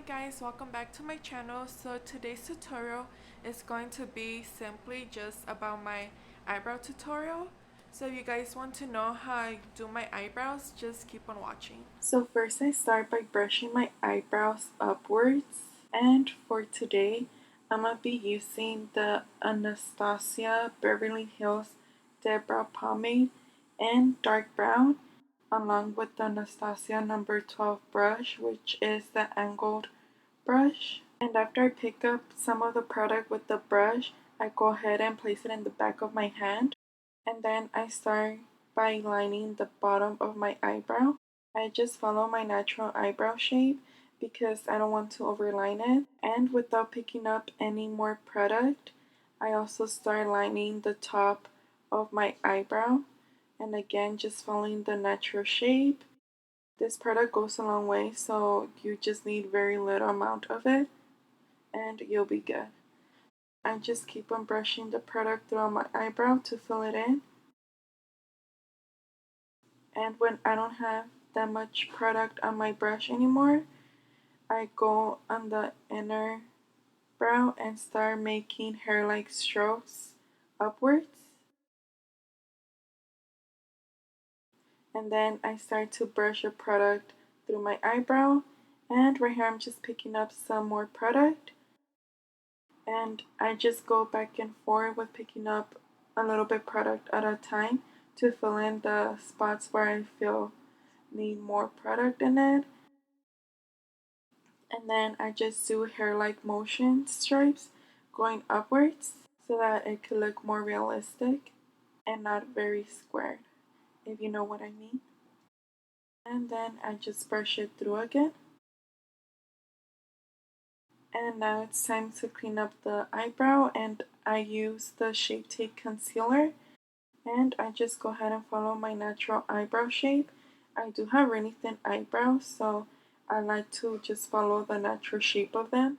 guys, welcome back to my channel. So today's tutorial is going to be simply just about my eyebrow tutorial. So if you guys want to know how I do my eyebrows, just keep on watching. So first I start by brushing my eyebrows upwards, and for today I'm going to be using the Anastasia Beverly Hills Dead Brow Pomade in dark brown, along with the Anastasia number 12 brush, which is the angled brush. And after I pick up some of the product with the brush, I go ahead and place it in the back of my hand. And then I start by lining the bottom of my eyebrow. I just follow my natural eyebrow shape because I don't want to overline it. And without picking up any more product, I also start lining the top of my eyebrow. And again, just following the natural shape. This product goes a long way, so you just need very little amount of it and you'll be good. I just keep on brushing the product throughout my eyebrow to fill it in. And when I don't have that much product on my brush anymore, I go on the inner brow and start making hair-like strokes upwards. And then I start to brush a product through my eyebrow, and right here I'm just picking up some more product, and I just go back and forth with picking up a little bit product at a time to fill in the spots where I feel need more product in it. And then I just do hair-like motion stripes going upwards so that it could look more realistic and not very squared, if you know what I mean. And then I just brush it through again. And now it's time to clean up the eyebrow, and I use the Shape Tape Concealer, and I just go ahead and follow my natural eyebrow shape. I do have really thin eyebrows, so I like to just follow the natural shape of them.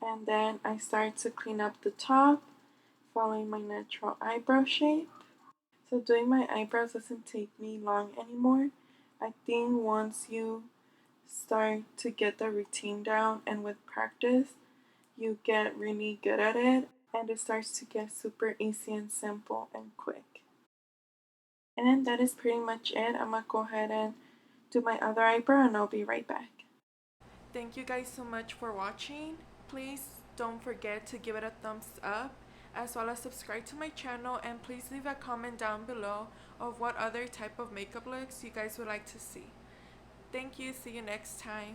And then I start to clean up the top, following my natural eyebrow shape. So doing my eyebrows doesn't take me long anymore. I think once you start to get the routine down and with practice, you get really good at it and it starts to get super easy and simple and quick. And that is pretty much it. I'm gonna go ahead and do my other eyebrow and I'll be right back. Thank you guys so much for watching. Please don't forget to give it a thumbs up as well as subscribe to my channel, and please leave a comment down below of what other type of makeup looks you guys would like to see. Thank you. See you next time.